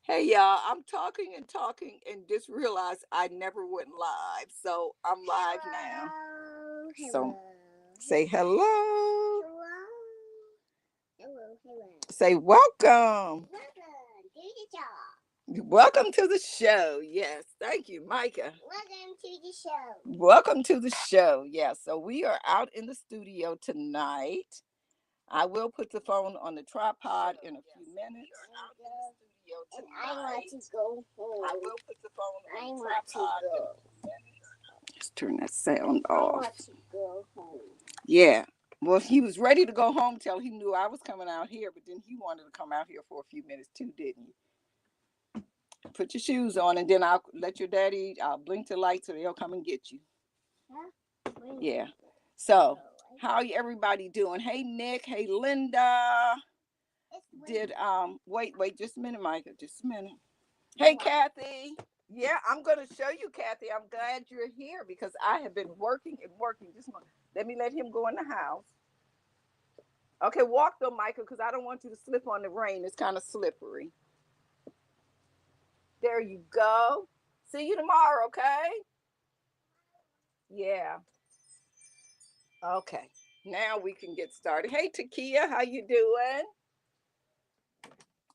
Hey y'all, I'm talking and talking and just realized I never went live. So I'm live now. Hello, So hello, say hello. hello, hello, hello. Say welcome. Welcome to the show. Welcome to the show. Yes, thank you, Micah. Welcome to the show. Welcome to the show. Yeah, so we are out in the studio tonight. I will put the phone on the tripod in a few minutes. We are out in the studio And I want to tonight. go home. I will put the phone I on the want to tripod in go. a few minutes. Just turn that sound I off. want to go home. Yeah. Well, he was ready to go home till he knew I was coming out here, but then he wanted to come out here for a few minutes too, didn't you? Put your shoes on, and then I'll let your daddy. I'll blink the light so they'll come and get you. Huh? Yeah. So, how everybody doing? Hey, Nick. Hey, Linda. Did wait just a minute, Micah. Just a minute. Hey, Kathy. Yeah, I'm gonna show you, Kathy. I'm glad you're here because I have been working and working. Just let me let him go in the house. Okay, walk though, Michael, because I don't want you to slip on the rain. It's kind of slippery. There you go. See you tomorrow, okay? Yeah. Okay. Now we can get started. Hey, Takia, how you doing?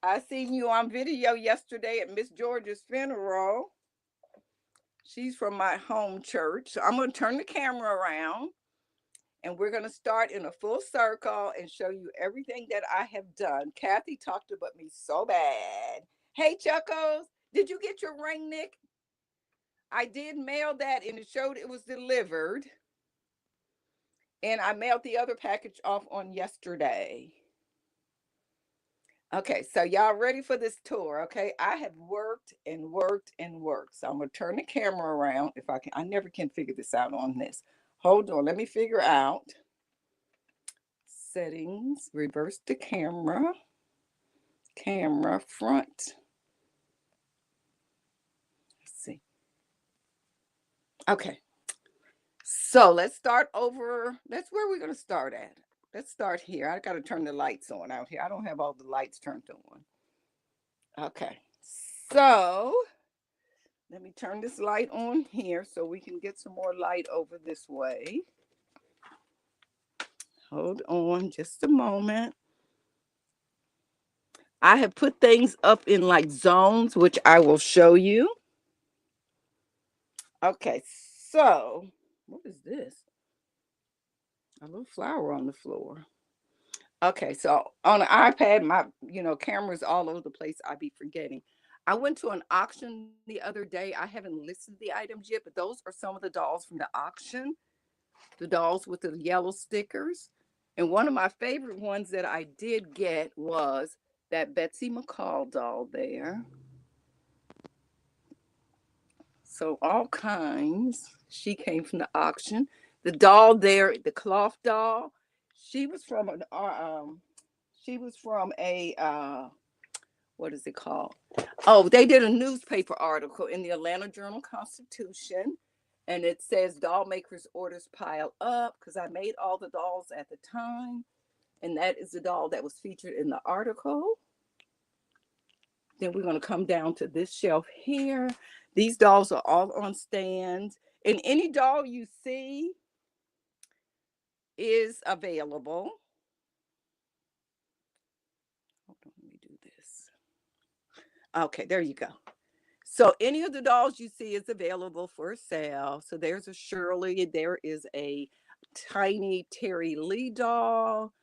I seen you on video yesterday at Miss George's funeral. She's from my home church. So I'm going to turn the camera around and we're going to start in a full circle and show you everything that I have done. Kathy talked about me so bad. Hey, Chuckles, did you get your ring, Nick? I did mail that and it showed it was delivered. And I mailed the other package off on yesterday. Okay, so y'all ready for this tour? Okay, I have worked and worked and worked. So I'm gonna turn the camera around if I can. I never can figure this out on this. Hold on, let me figure out settings, reverse the camera, camera front. Let's see. Okay, so let's start over. That's where we're gonna start at. Let's start here. I gotta turn the lights on out here. I don't have all the lights turned on. Okay, so let me turn this light on here so we can get some more light over this way. Hold on just a moment. I have put things up in like zones, which I will show you. Okay, so what is this? A little flower on the floor. Okay, so on the iPad, my cameras all over the place. I be forgetting. I went to an auction the other day. I haven't listed the items yet, but those are some of the dolls from the auction. The dolls with the yellow stickers. And one of my favorite ones that I did get was that Betsy McCall doll there. So all kinds. She came from the auction. The doll there, the cloth doll, she was from an she was from a what is it called? Oh, they did a newspaper article in the Atlanta Journal Constitution, and it says doll makers orders pile up because I made all the dolls at the time, and that is the doll that was featured in the article. Then we're going to come down to this shelf here. These dolls are all on stands, and any doll you see is available. Hold on, let me do this. Okay, there you go. So any of the dolls you see is available for sale. So there's a Shirley, there is a tiny Terry Lee doll,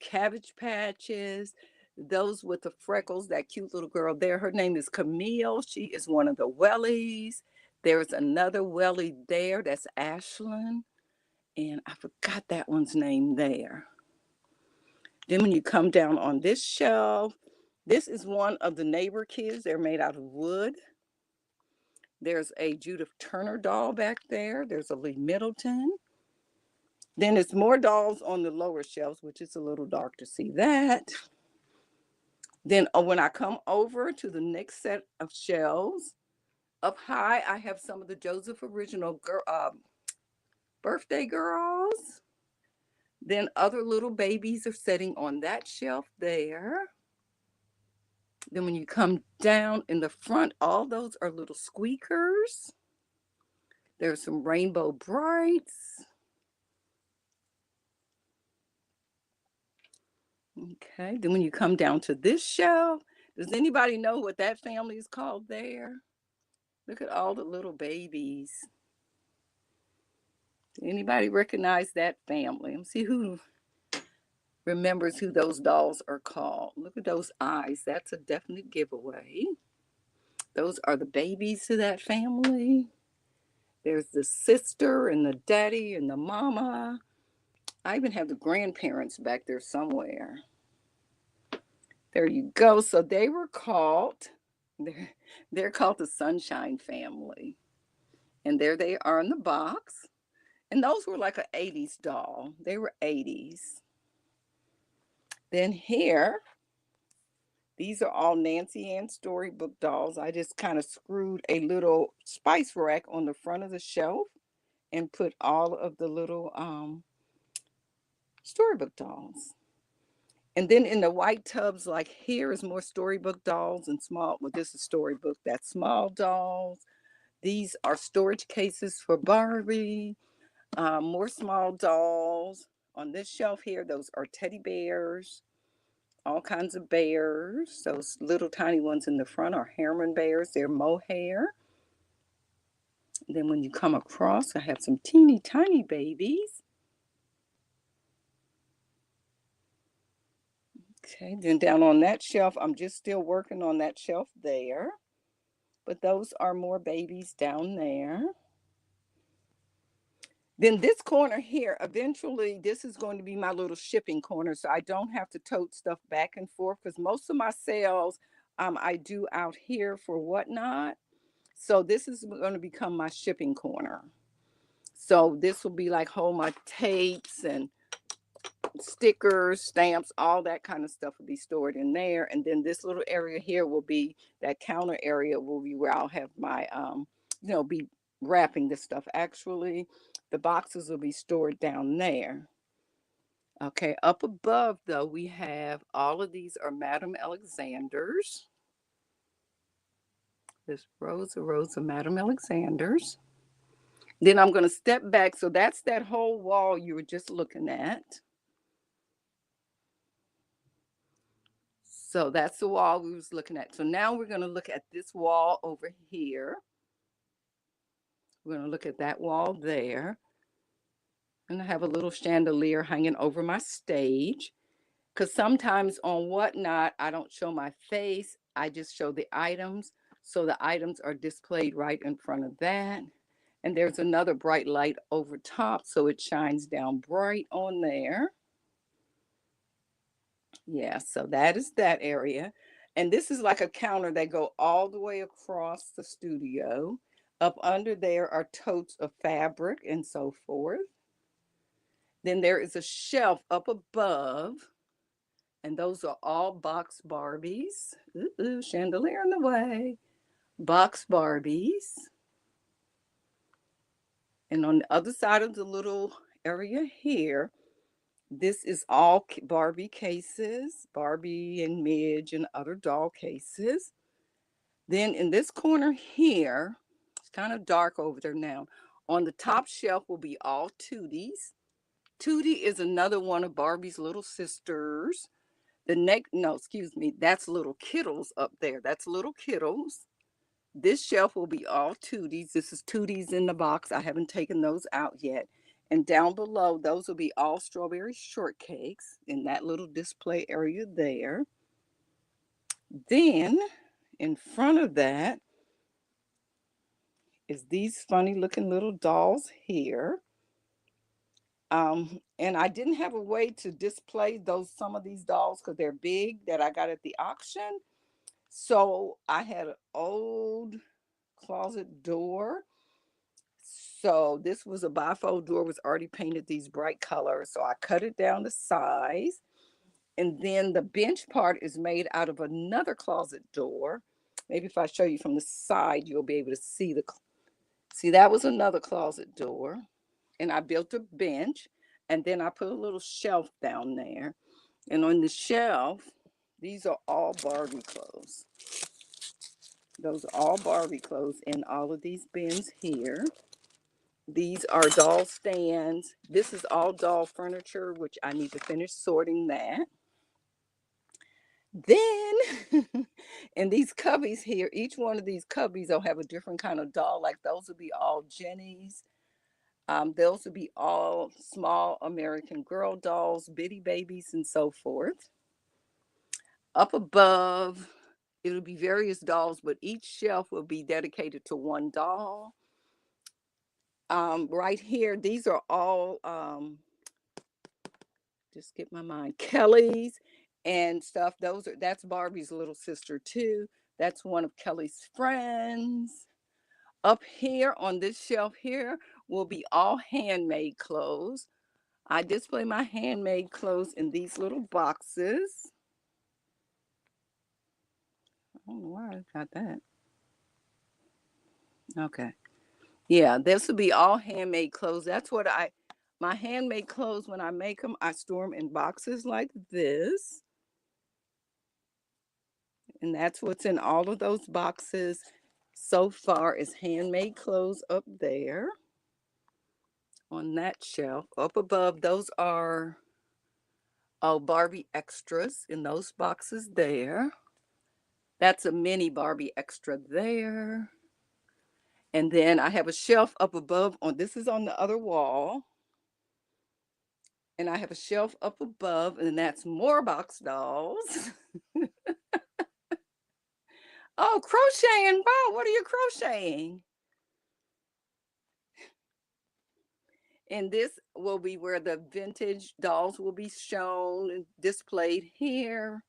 Cabbage Patches, those with the freckles, that cute little girl there. Her name is Camille. She is one of the Wellies. There's another Wellie there. That's Ashlyn. And I forgot that one's name there. Then when you come down on this shelf, this is one of the neighbor kids. They're made out of wood. There's a Judith Turner doll back there. There's a Lee Middleton. Then there's more dolls on the lower shelves, which is a little dark to see that. Then when I come over to the next set of shelves, up high, I have some of the Joseph original birthday girls. Then other little babies are sitting on that shelf there. Then when you come down in the front, all those are little squeakers. There's some Rainbow Brights. Okay, then when you come down to this shelf, does anybody know what that family is called there? Look at all the little babies. Anybody recognize that family? Let's see who remembers who those dolls are called. Look at those eyes. That's a definite giveaway. Those are the babies to that family. There's the sister and the daddy and the mama. I even have the grandparents back there somewhere. There you go. So they were called, they're called the Sunshine Family. And there they are in the box. And those were like an 80s doll. They were 80s. Then here, these are all Nancy Ann storybook dolls. I just kind of screwed a little spice rack on the front of the shelf and put all of the little storybook dolls. And then in the white tubs, like here is more storybook dolls and small. Well, this is storybook. That's small dolls. These are storage cases for Barbie. More small dolls. On this shelf here, those are teddy bears. All kinds of bears. Those little tiny ones in the front are Herman bears. They're mohair. Then when you come across, I have some teeny tiny babies. Okay, then down on that shelf, I'm just still working on that shelf there. But those are more babies down there. Then this corner here, eventually this is going to be my little shipping corner, so I don't have to tote stuff back and forth because most of my sales I do out here for Whatnot. So this is going to become my shipping corner. So this will be like hold my tapes and stickers, stamps, all that kind of stuff will be stored in there. And then this little area here will be that counter area will be where I'll have my be wrapping this stuff. Actually, the boxes will be stored down there. Okay, up above though, we have all of these are Madame Alexander's. This rows of Madame Alexander's. Then I'm going to step back. So that's that whole wall you were just looking at. So that's the wall we was looking at. So now we're going to look at this wall over here. We're going to look at that wall there. And I have a little chandelier hanging over my stage. Because sometimes on Whatnot, I don't show my face. I just show the items. So the items are displayed right in front of that. And there's another bright light over top. So it shines down bright on there. Yeah, so that is that area. And this is like a counter that go all the way across the studio. Up under there are totes of fabric and so forth. Then there is a shelf up above, and those are all box Barbies. Ooh, chandelier in the way. Box Barbies. And on the other side of the little area here, this is all Barbie cases, Barbie and Midge and other doll cases. Then in this corner here, it's kind of dark over there now. On the top shelf will be all Tooties. Tootie is another one of Barbie's little sisters. That's little Kittles up there. That's little Kittles. This shelf will be all Tooties. This is Tooties in the box. I haven't taken those out yet. And down below, those will be all strawberry shortcakes in that little display area there. Then in front of that is these funny looking little dolls here. And I didn't have a way to display some of these dolls because they're big that I got at the auction. So I had an old closet door. So this was a bifold door, was already painted these bright colors. So I cut it down to size. And then the bench part is made out of another closet door. Maybe if I show you from the side, you'll be able to see that was another closet door. And I built a bench, and then I put a little shelf down there. And on the shelf, These are all Barbie clothes. Those are all Barbie clothes in all of these bins here. These are doll stands. This is all doll furniture, which I need to finish sorting that. Then, in these cubbies here, each one of these cubbies will have a different kind of doll. Like those will be all Jennies. Those will be all small American Girl dolls, bitty babies, and so forth. Up above, it'll be various dolls, but each shelf will be dedicated to one doll. Right here, these are all, just get my mind, Kelly's and stuff. That's Barbie's little sister too. That's one of Kelly's friends. Up here on this shelf here will be all handmade clothes. I display my handmade clothes in these little boxes. I don't know why I got that. Okay. Yeah, this will be all handmade clothes. That's what my handmade clothes, when I make them, I store them in boxes like this. And that's what's in all of those boxes so far is handmade clothes up there on that shelf. Up above, those are Barbie extras in those boxes there. That's a mini Barbie extra there. And then I have a shelf up above this is on the other wall. And I have a shelf up above, and that's more box dolls. Oh, crocheting. Wow, what are you crocheting? And this will be where the vintage dolls will be shown and displayed here.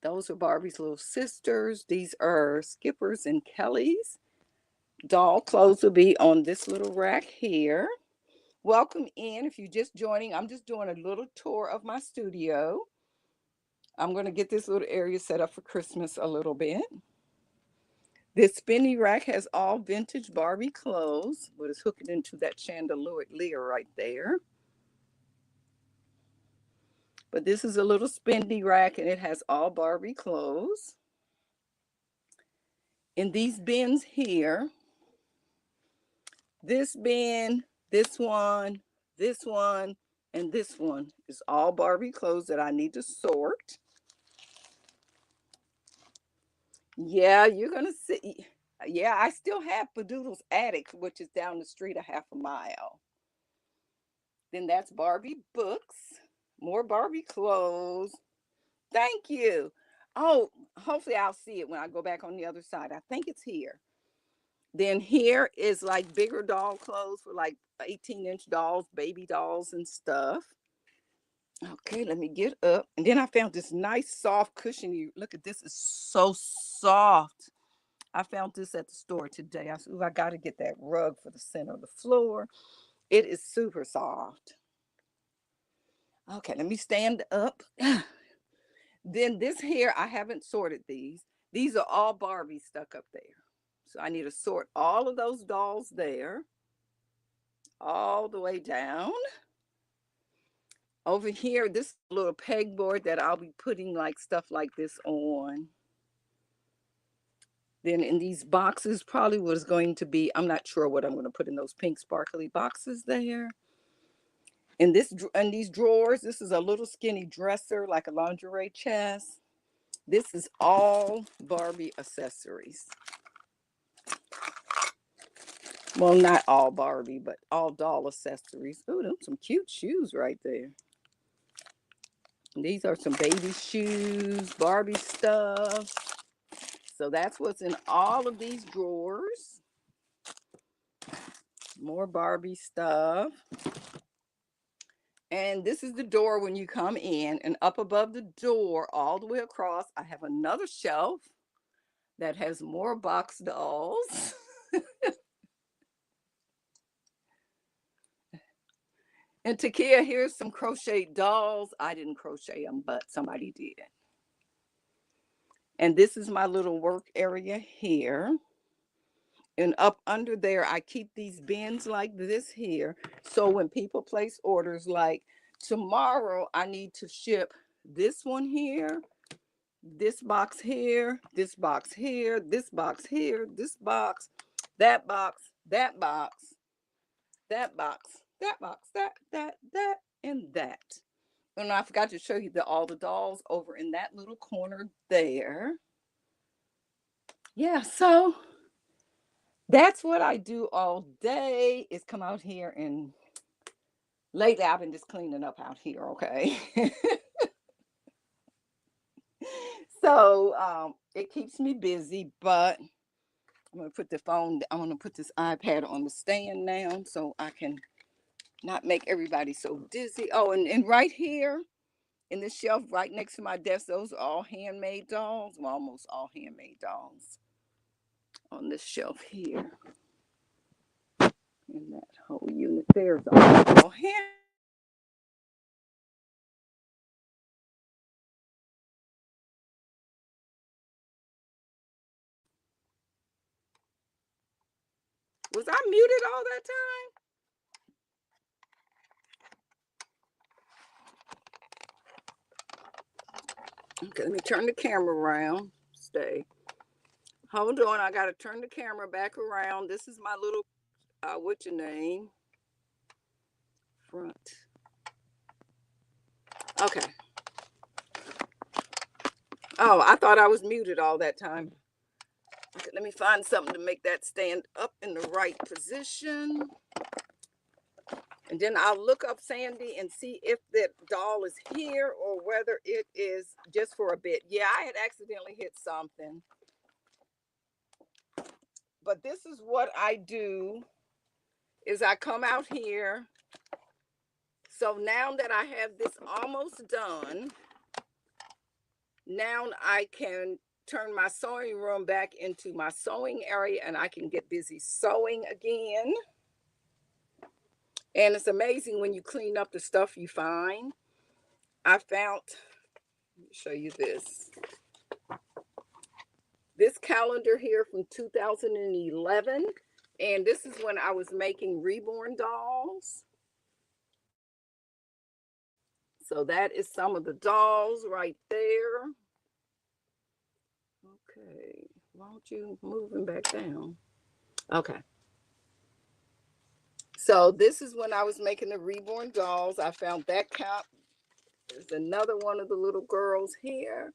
Those are Barbie's little sisters. These are Skipper's and Kelly's. Doll clothes will be on this little rack here. Welcome in. If you're just joining, I'm just doing a little tour of my studio. I'm going to get this little area set up for Christmas a little bit. This spinny rack has all vintage Barbie clothes, but it's hooked into that chandelier right there. But this is a little spinny rack, and it has all Barbie clothes. In these bins here, this bin, this one, and this one is all Barbie clothes that I need to sort. Yeah, you're going to see. Yeah, I still have Patdoodles Attic, which is down the street a half a mile. Then that's Barbie books, more Barbie clothes. Thank you. Oh, hopefully I'll see it when I go back on the other side. I think it's here. Then here is like bigger doll clothes for like 18-inch dolls, baby dolls and stuff. Okay, let me get up. And then I found this nice soft cushiony. Look at this, it's so soft. I found this at the store today. I said, I got to get that rug for the center of the floor. It is super soft. Okay, let me stand up. Then this here, I haven't sorted these. These are all Barbie stuck up there. So I need to sort all of those dolls there, all the way down. Over here, this little pegboard that I'll be putting like stuff like this on. Then in these boxes, probably what is going to be, I'm not sure what I'm going to put in those pink sparkly boxes there. In these drawers, this is a little skinny dresser, like a lingerie chest. This is all Barbie accessories. Well, not all Barbie, but all doll accessories. Oh, those some cute shoes right there. These are some baby shoes, Barbie stuff. So that's what's in all of these drawers. More Barbie stuff. And this is the door when you come in. And up above the door, all the way across, I have another shelf that has more box dolls. And Takia, here's some crocheted dolls. I didn't crochet them, but somebody did. And this is my little work area here. And up under there, I keep these bins like this here. So when people place orders like tomorrow, I need to ship this one here, this box here, this box here, this box here, this box, that box, that box, that box, that box, that, and that. And I forgot to show you all the dolls over in that little corner there. Yeah, so that's what I do all day is come out here, and lately I've been just cleaning up out here, okay? So it keeps me busy, but I'm gonna put the phone, I'm gonna put this iPad on the stand now so I can not make everybody so dizzy. Oh, and right here in this shelf right next to my desk, those are all handmade dolls. Well, almost all handmade dolls on this shelf here. And that whole unit there is all hand. Was I muted all that time? Okay, let me turn the camera around. Stay. Hold on, I gotta turn the camera back around. This is my little, what's your name? Front. Okay. Oh, I thought I was muted all that time. Okay, let me find something to make that stand up in the right position. And then I'll look up Sandy and see if that doll is here or whether it is just for a bit. Yeah, I had accidentally hit something. But this is what I do is I come out here. So now that I have this almost done, now I can turn my sewing room back into my sewing area and I can get busy sewing again. And it's amazing when you clean up the stuff you find. I found, let me show you this. This calendar here from 2011. And this is when I was making reborn dolls. So that is some of the dolls right there. Okay, why don't you move them back down? Okay. So this is when I was making the reborn dolls. I found that cup. There's another one of the little girls here.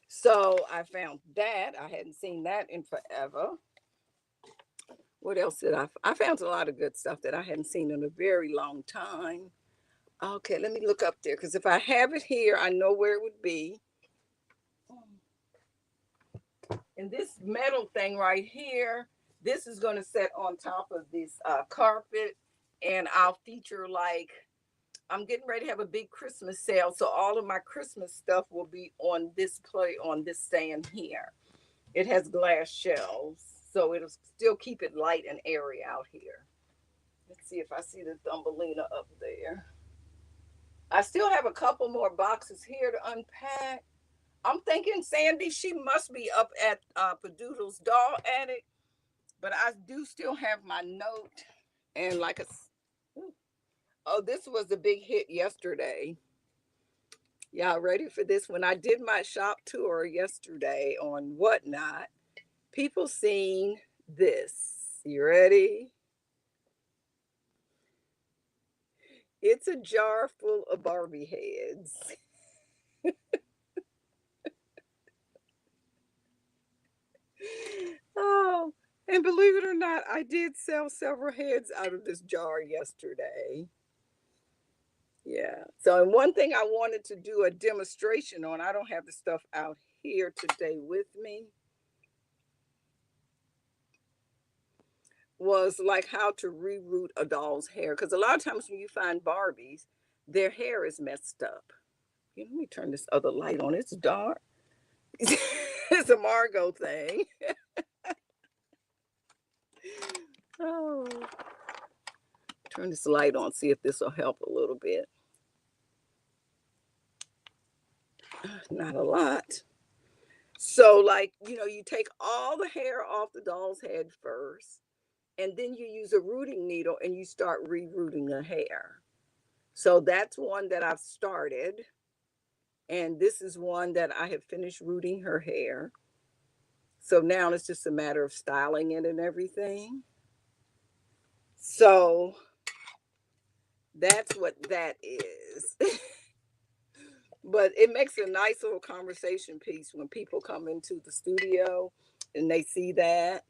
So I found that. I hadn't seen that in forever. What else did I found a lot of good stuff that I hadn't seen in a very long time. Okay, let me look up there because if I have it here, I know where it would be. And this metal thing right here, this is going to set on top of this carpet, and I'll feature like I'm getting ready to have a big Christmas sale, so all of my Christmas stuff will be on display on this stand here. It has glass shelves, so it'll still keep it light and airy out here. Let's see if I see the Thumbelina up there. I still have a couple more boxes here to unpack. I'm thinking Sandy, she must be up at Patdoodles Doll Attic, but I do still have my note and like a. Oh, this was a big hit yesterday. Y'all ready for this? When I did my shop tour yesterday on Whatnot, people seen this. You ready? It's a jar full of Barbie heads. Oh, and believe it or not, I did sell several heads out of this jar yesterday. Yeah. So, and one thing I wanted to do a demonstration on, I don't have the stuff out here today with me, was like how to reroot a doll's hair. Because a lot of times when you find Barbies, their hair is messed up. Let me turn this other light on. It's dark. It's a Margot thing. Oh, turn this light on, see if this will help a little bit. Not a lot. So, like, you take all the hair off the doll's head first, and then you use a rooting needle and you start rerooting the hair. So that's one that I've started. And this is one that I have finished rooting her hair. So now it's just a matter of styling it and everything. So that's what that is. But it makes a nice little conversation piece when people come into the studio and they see that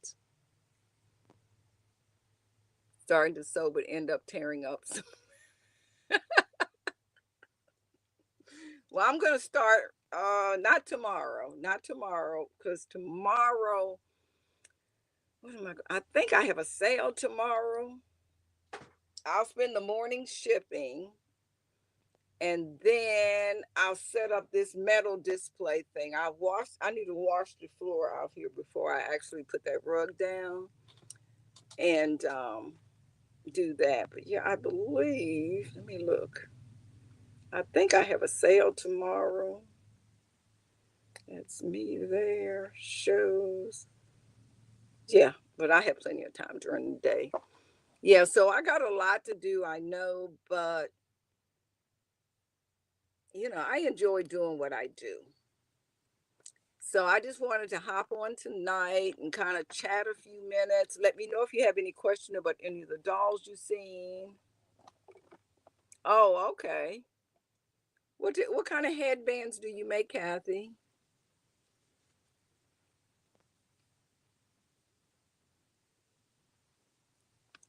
starting to sew but end up tearing up. Well, I'm going to start not tomorrow, not tomorrow, because tomorrow, what am I think I have a sale tomorrow. I'll spend the morning shipping, and then I'll set up this metal display thing. I need to wash the floor out here before I actually put that rug down and do that. But yeah, I believe, let me look. I think I have a sale tomorrow. That's me there. Shows. Yeah, but I have plenty of time during the day. Yeah, so I got a lot to do, I know, but I enjoy doing what I do. So I just wanted to hop on tonight and kind of chat a few minutes. Let me know if you have any question about any of the dolls you've seen. Oh, okay. What kind of headbands do you make, Kathy?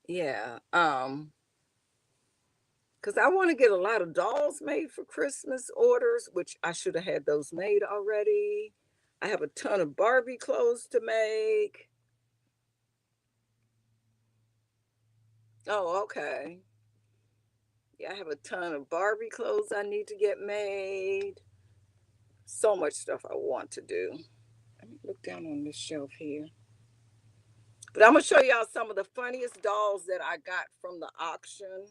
Yeah. Because I want to get a lot of dolls made for Christmas orders, which I should have had those made already. I have a ton of Barbie clothes to make. Oh, okay. Yeah, I have a ton of Barbie clothes I need to get made. So much stuff I want to do. Let me look down on this shelf here. But I'm going to show y'all some of the funniest dolls that I got from the auction.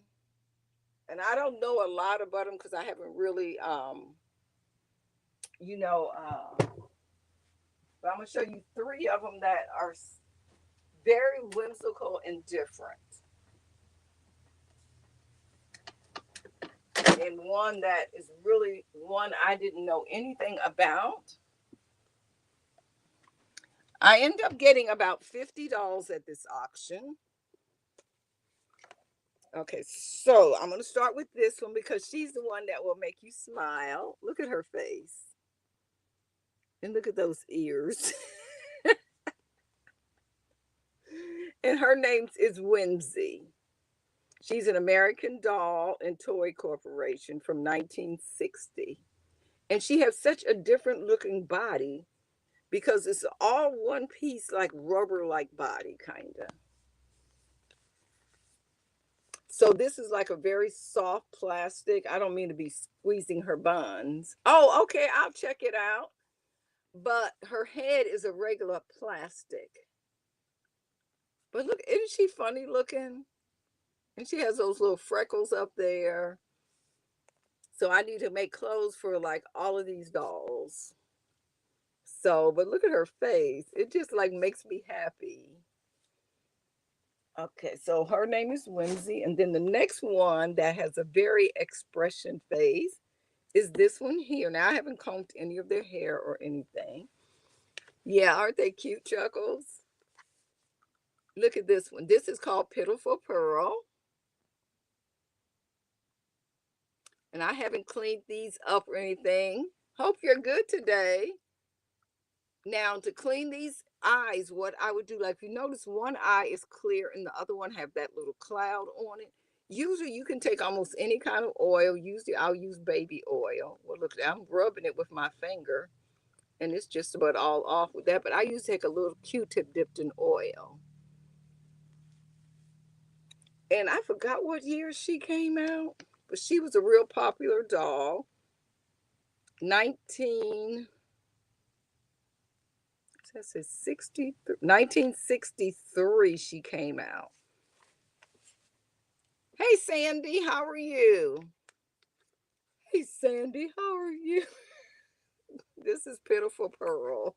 And I don't know a lot about them because I haven't really, you know, but I'm going to show you three of them that are very whimsical and different. And one that is really one I didn't know anything about. I end up getting about $50 at this auction. Okay, so I'm going to start with this one because she's the one that will make you smile. Look at her face. And look at those ears. And her name is Whimsy. She's an American Doll and Toy Corporation from 1960. And she has such a different looking body because it's all one piece, like rubber like body, kind of. So this is like a very soft plastic. I don't mean to be squeezing her buns. Oh, okay, I'll check it out. But her head is a regular plastic. But look, isn't she funny looking? And she has those little freckles up there. So I need to make clothes for like all of these dolls. So, but look at her face. It just like makes me happy. Okay, so her name is Whimsy. And then the next one that has a very expression face is this one here. Now, I haven't combed any of their hair or anything. Yeah, aren't they cute, Chuckles? Look at this one. This is called Pitiful Pearl. And I haven't cleaned these up or anything. Hope you're good today. Now, to clean these eyes, what I would do, like if you notice one eye is clear and the other one have that little cloud on it. Usually you can take almost any kind of oil. Usually I'll use baby oil. Well, look, I'm rubbing it with my finger and it's just about all off with that. But I used to take a little Q-tip dipped in oil. And I forgot what year she came out, but she was a real popular doll. 19 That says 1963 she came out. Hey Sandy, how are you? Hey Sandy, how are you? This is Pitiful Pearl.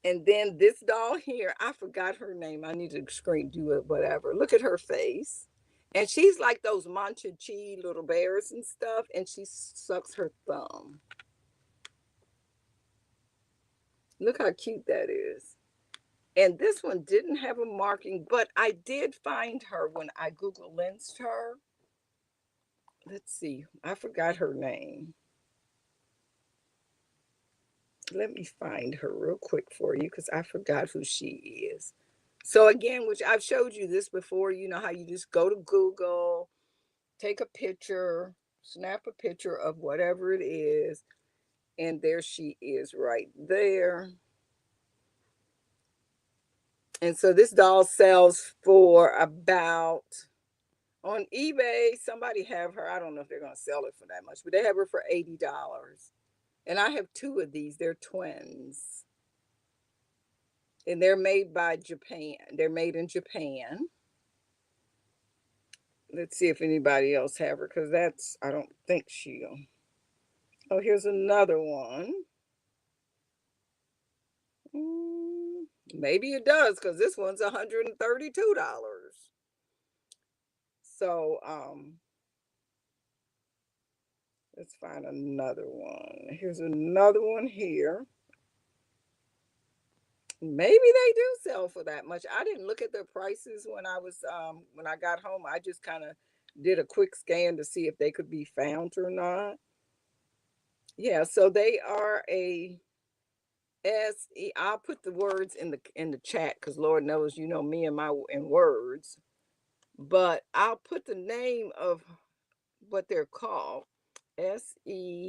And then this doll here, I forgot her name. I need to screen do it, whatever. Look at her face. And she's like those mancha chi little bears and stuff, and she sucks her thumb. Look how cute that is. And this one didn't have a marking, but I did find her when I Google Lensed her. Let's see, I forgot her name. Let me find her real quick for you because I forgot who she is. So again, which I've showed you this before, you know how you just go to Google, take a picture, snap a picture of whatever it is, and there she is right there. And so this doll sells for about, on eBay, somebody have her. I don't know if they're going to sell it for that much, but they have her for $80. And I have two of these. They're twins. And they're made by Japan. They're made in Japan. Let's see if anybody else have her, because that's, I don't think she'll. Oh, here's another one. Maybe it does, because this one's $132. So, let's find another one. Here's another one here. Maybe they do sell for that much. I didn't look at their prices when I got home. I just kind of did a quick scan to see if they could be found or not. Yeah, so they are a SE. I'll put the words in the chat because Lord knows you know me and my in words. But I'll put the name of what they're called. SEKIGUCHI.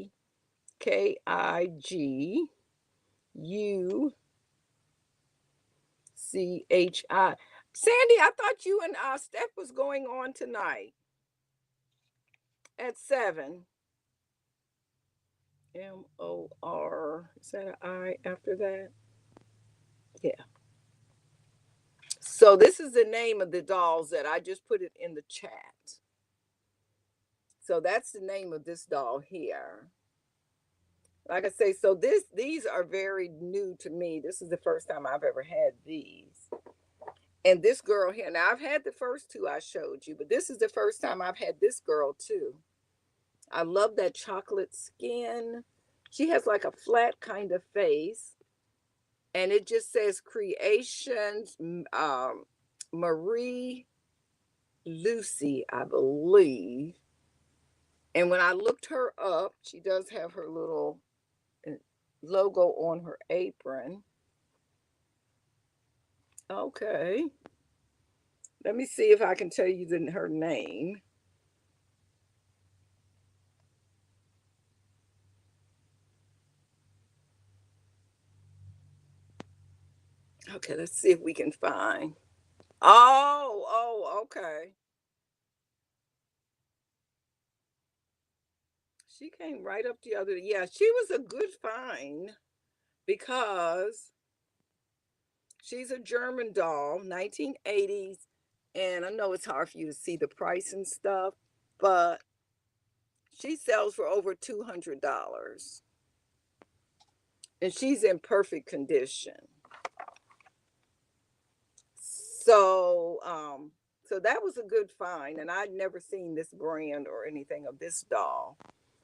Sandy, I thought you and Steph was going on tonight at 7. MOR. Is that an I after that? Yeah. So this is the name of the dolls that I just put it in the chat. So that's the name of this doll here. Like I say, so these are very new to me. This is the first time I've ever had these. And this girl here, now I've had the first two I showed you, but this is the first time I've had this girl too. I love that chocolate skin. She has like a flat kind of face. And it just says Creations Marie Lucy, I believe. And when I looked her up, she does have her little logo on her apron. Okay. Let me see if I can tell you her name. Okay, let's see if we can find. Oh, okay. She came right up the other. Yeah, she was a good find because she's a German doll, 1980s. And I know it's hard for you to see the price and stuff, but she sells for over $200. And she's in perfect condition. So, so that was a good find, and I'd never seen this brand or anything of this doll.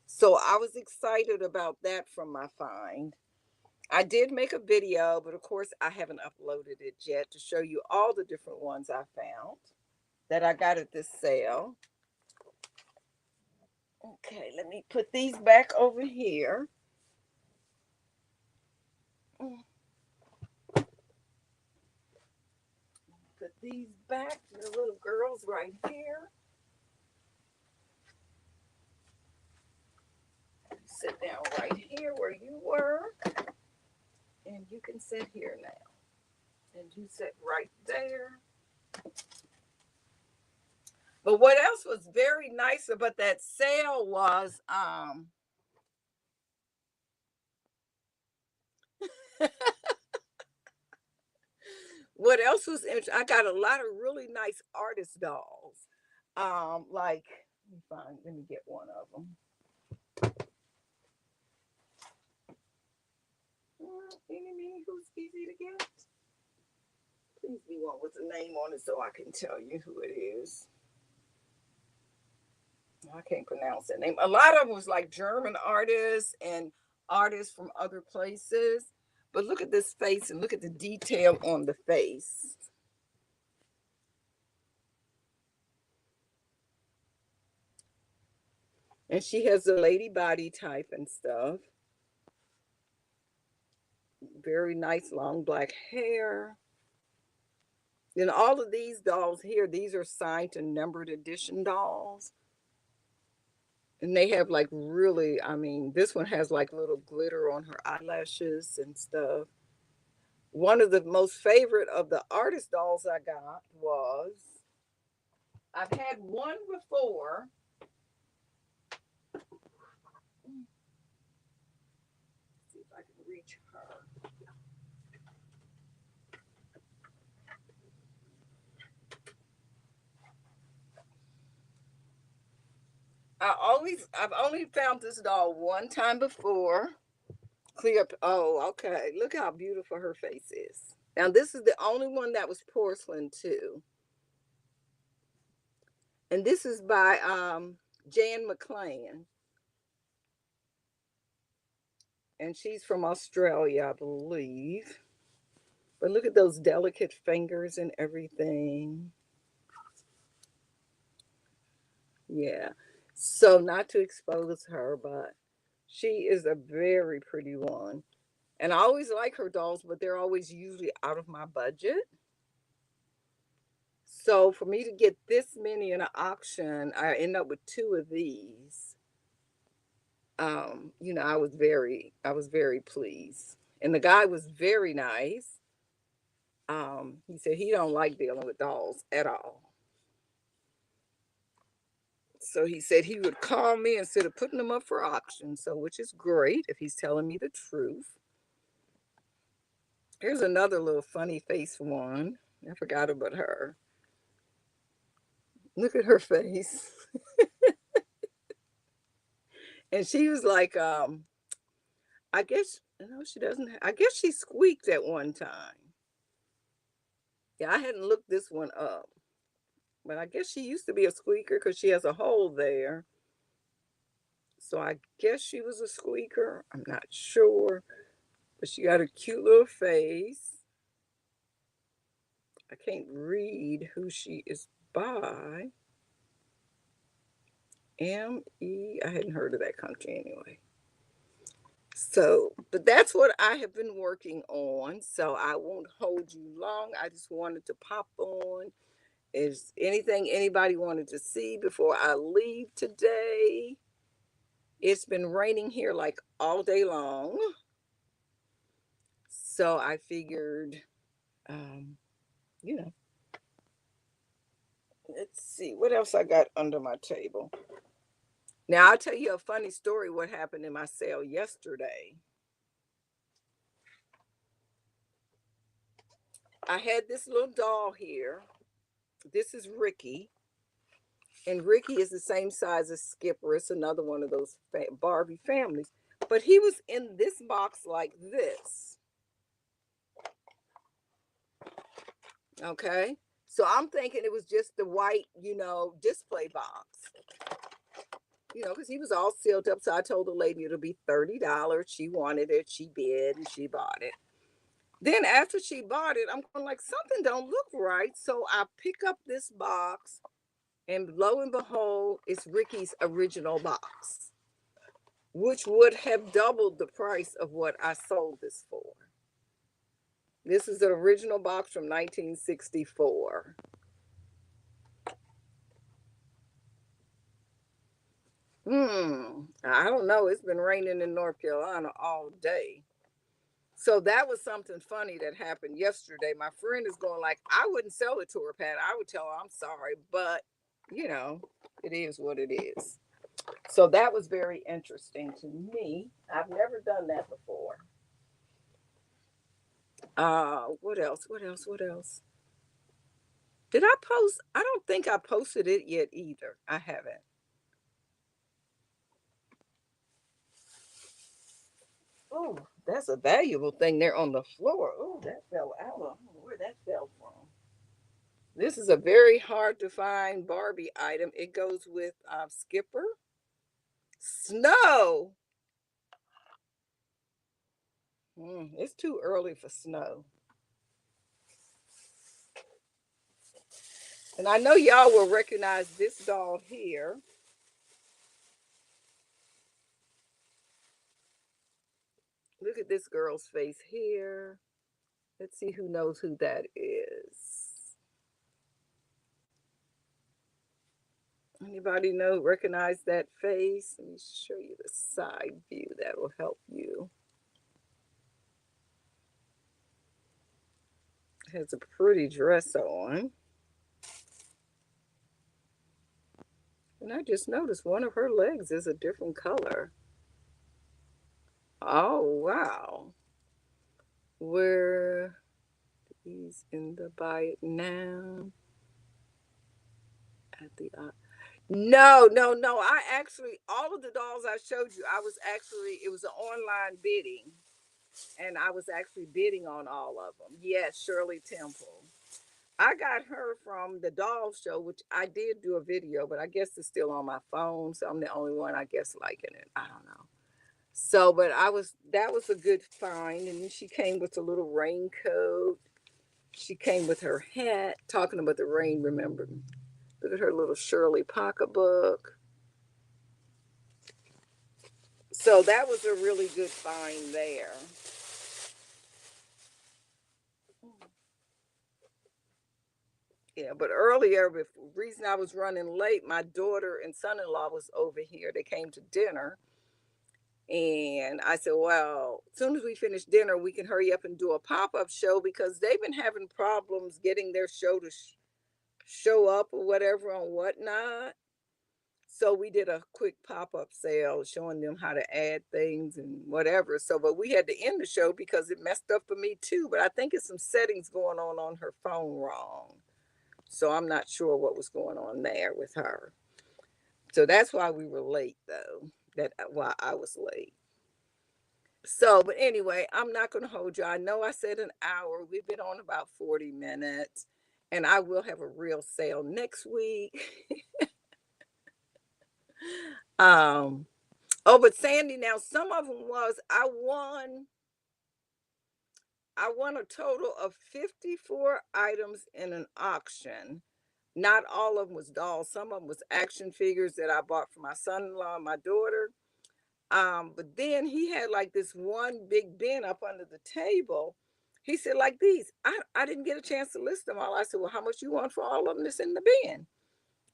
So I was excited about that from my find. I did make a video, but of course I haven't uploaded it yet to show you all the different ones I found that I got at this sale. Okay, let me put these back over here. Put these back, the little girls right here. Sit down right here where you were. And you can sit here now. And you sit right there. But what else was very nice about that sale was what else was interesting? I got a lot of really nice artist dolls. Like let me get one of them. Any who's easy to get? Please be one with a name on it so I can tell you who it is. I can't pronounce that name. A lot of them was like German artists and artists from other places. But look at this face and look at the detail on the face. And she has a lady body type and stuff. Very nice long black hair. And all of these dolls here, these are signed and numbered edition dolls. And they have like really, I mean, this one has like little glitter on her eyelashes and stuff. One of the most favorite of the artist dolls I got was, I've had one before. Let's see if I can reach her. I've only found this doll one time before. Clear. Oh, okay. Look how beautiful her face is. Now this is the only one that was porcelain too. And this is by Jan McLean. And she's from Australia, I believe. But look at those delicate fingers and everything. Yeah. So not to expose her, but she is a very pretty one. And I always like her dolls, but they're always usually out of my budget. So for me to get this many in an auction, I end up with two of these. I was very pleased. And the guy was very nice. He said he don't like dealing with dolls at all. So he said he would call me instead of putting them up for auction. So which is great if he's telling me the truth. Here's another little funny face one. I forgot about her. Look at her face. And she was like, I guess no, she doesn't. I guess she squeaked at one time. Yeah, I hadn't looked this one up, but I guess she used to be a squeaker because she has a hole there. So I guess she was a squeaker. I'm not sure, but she got a cute little face. I can't read who she is by. M.E. I hadn't heard of that country anyway. So, but that's what I have been working on. So I won't hold you long. I just wanted to pop on. Is anything anybody wanted to see before I leave today? It's been raining here like all day long. So I figured, um, you know, let's see what else I got under my table. Now, I'll tell you a funny story what happened in my sale yesterday. I had this little doll here. This is Ricky. And Ricky is the same size as Skipper. It's another one of those Barbie families. But he was in this box like this. Okay. So I'm thinking it was just the white, display box. Because he was all sealed up. So I told the lady it'll be $30. She wanted it. She bid and she bought it. Then after she bought it, I'm going like, something don't look right. So I pick up this box and lo and behold, it's Ricky's original box, which would have doubled the price of what I sold this for. This is an original box from 1964. I don't know. It's been raining in North Carolina all day. So that was something funny that happened yesterday. My friend is going like, I wouldn't sell it to her, Pat. I would tell her I'm sorry, but it is what it is. So that was very interesting to me. I've never done that before. What else? What else? What else? Did I post? I don't think I posted it yet either. I haven't. Oh, that's a valuable thing there on the floor. Oh, that fell out. I don't know where that fell from. This is a very hard to find Barbie item. It goes with Skipper. Snow. It's too early for snow. And I know y'all will recognize this doll here. Look at this girl's face here. Let's see who knows who that is. Anybody recognize that face? Let me show you the side view. That will help you. Has a pretty dress on. And I just noticed one of her legs is a different color. Oh, wow. Where he's in the buy it now. At the no, no, no. I actually, all of the dolls I showed you, it was an online bidding. And I was actually bidding on all of them. Yes, Shirley Temple. I got her from the doll show, which I did do a video, but I guess it's still on my phone. So I'm the only one, I guess, liking it. I don't know. So, but that was a good find. And then she came with a little raincoat. She came with her hat, talking about the rain, remember. Look at her little Shirley pocketbook. So that was a really good find there. Yeah, but earlier, the reason I was running late, my daughter and son-in-law was over here. They came to dinner. And I said, well, as soon as we finish dinner, we can hurry up and do a pop-up show because they've been having problems getting their show to show up or whatever on Whatnot. So we did a quick pop-up sale showing them how to add things and whatever. So, but we had to end the show because it messed up for me too. But I think it's some settings going on her phone wrong. So I'm not sure what was going on there with her. So that's why we were late though. That's why I was late. So, but anyway, I'm not going to hold you. I know I said an hour. We've been on about 40 minutes. And I will have a real sale next week. um Oh, but Sandy, now some of them was I won a total of 54 items in an auction. Not all of them was dolls. Some of them was action figures that I bought for my son-in-law and my daughter. But then he had like this one big bin up under the table. He said, like these. I didn't get a chance to list them all. I said, well, how much you want for all of them that's in the bin?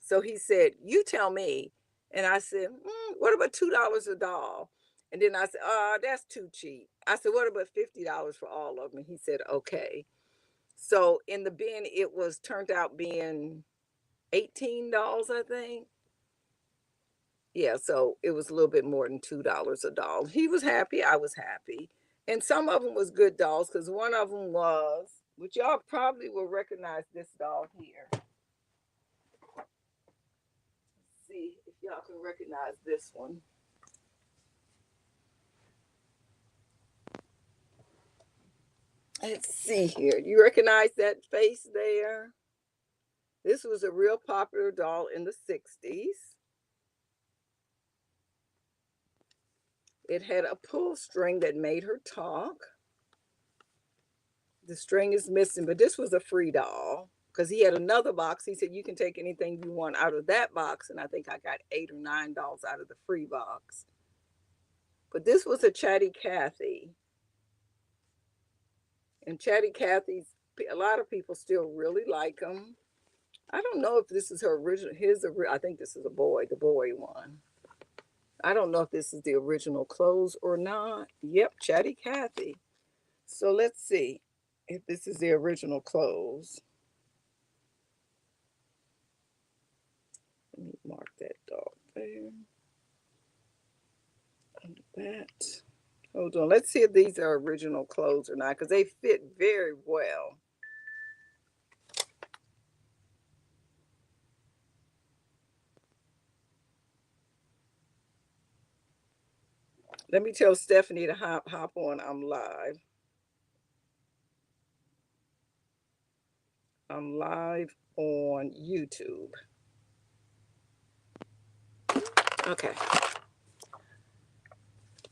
So he said, you tell me. And I said, what about $2 a doll? And then I said, oh, that's too cheap. I said, what about $50 for all of them? And he said, okay. So in the bin, it was turned out being $18, I think. Yeah, so it was a little bit more than $2 a doll. He was happy. I was happy. And some of them was good dolls because one of them was, which y'all probably will recognize this doll here. Let's see if y'all can recognize this one. Let's see here. You recognize that face there? This was a real popular doll in the 60s. It had a pull string that made her talk. The string is missing, but this was a free doll because he had another box. He said, you can take anything you want out of that box. And I think I got 8 or 9 dolls out of the free box. But this was a Chatty Cathy. And Chatty Cathy's, a lot of people still really like them. I don't know if this is her original. I think this is the boy one. I don't know if this is the original clothes or not. Yep, Chatty Cathy. So let's see if this is the original clothes. Let me mark that dog there. Under that. Hold on. Let's see if these are original clothes or not because they fit very well. Let me tell Stephanie to hop on. I'm live. I'm live on YouTube. Okay.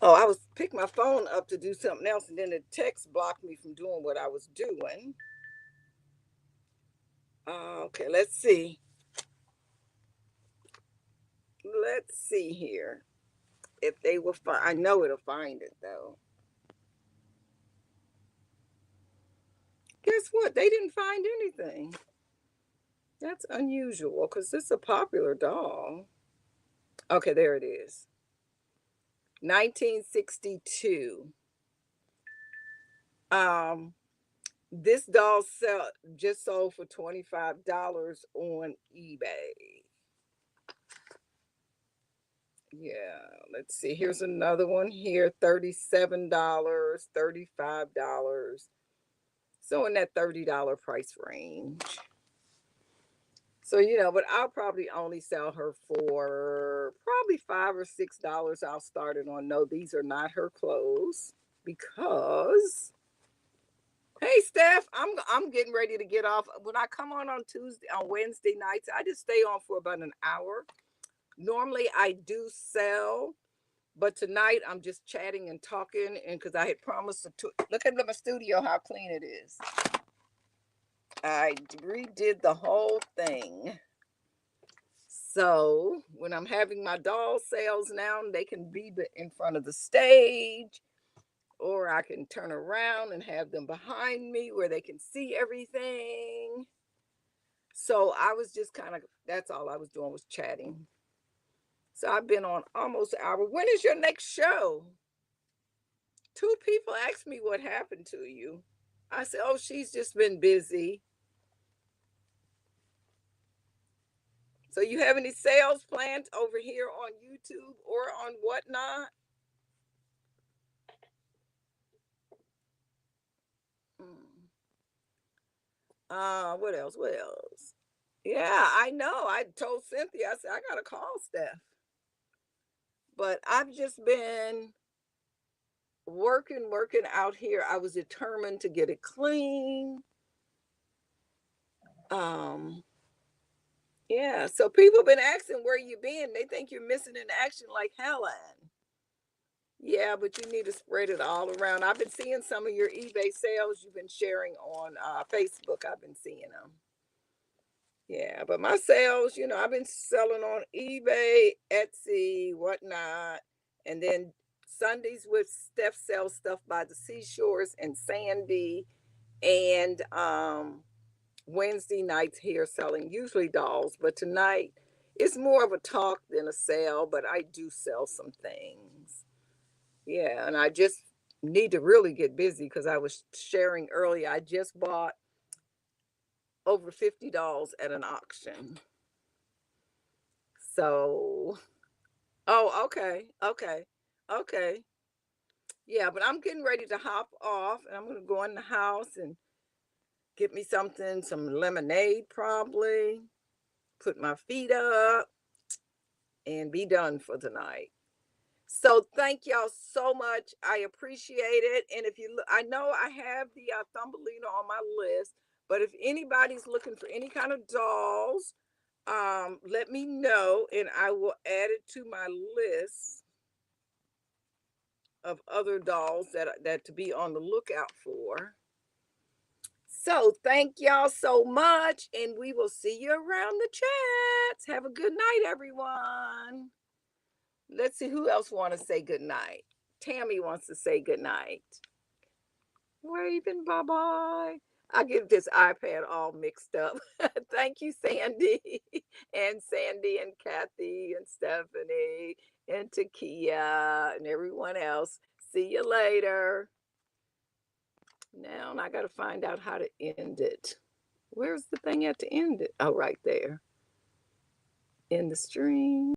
Oh, I was pick my phone up to do something else, and then the text blocked me from doing what I was doing. Okay, let's see. Let's see here. If they will find, I know it'll find it though. Guess what? They didn't find anything. That's unusual because this is a popular doll. Okay, there it is. 1962. Um, this doll just sold for $25 on eBay. Yeah, let's see. Here's another one here, $37, $35. So in that $30 price range. So, but I'll probably only sell her for probably $5 or $6. I'll start it on. No, these are not her clothes because hey Steph, I'm getting ready to get off. When I come on Wednesday nights, I just stay on for about an hour. Normally I do sell, but tonight I'm just chatting and talking, and because I had promised to look at my studio, how clean it is. I redid the whole thing. So when I'm having my doll sales now, they can be in front of the stage, or I can turn around and have them behind me where they can see everything. So I was just that's all I was doing was chatting. So I've been on almost an hour. When is your next show? 2 people asked me what happened to you. I said, oh, she's just been busy. So you have any sales plans over here on YouTube or on whatnot? What else? What else? Yeah, I know. I told Cynthia, I said, I gotta call Steph. But I've just been working out here. I was determined to get it clean. Yeah, so people been asking where you been. They think you're missing in action like Helen. Yeah, but you need to spread it all around. I've been seeing some of your eBay sales you've been sharing on Facebook. I've been seeing them. Yeah, but my sales, I've been selling on eBay, Etsy, whatnot. And then Sundays with Steph sells stuff by the seashores and Sandy. And Wednesday nights here selling usually dolls. But tonight it's more of a talk than a sale, but I do sell some things. Yeah, and I just need to really get busy because I was sharing earlier. I just bought over 50 dolls at an auction. So, oh, okay, okay, okay. Yeah, but I'm getting ready to hop off and I'm going to go in the house and get me something, some lemonade probably, put my feet up and be done for tonight. So thank y'all so much. I appreciate it. And if you look, I know I have the Thumbelina on my list, but if anybody's looking for any kind of dolls, let me know and I will add it to my list of other dolls that to be on the lookout for. So thank y'all so much, and we will see you around the chats. Have a good night, everyone. Let's see who else want to say good night. Tammy wants to say good night. Waving bye-bye. I get this iPad all mixed up. Thank you, Sandy. And Sandy and Kathy and Stephanie and Takia and everyone else. See you later. Now I got to find out how to end it. Where's the thing at to end it? Oh, right there. End the stream.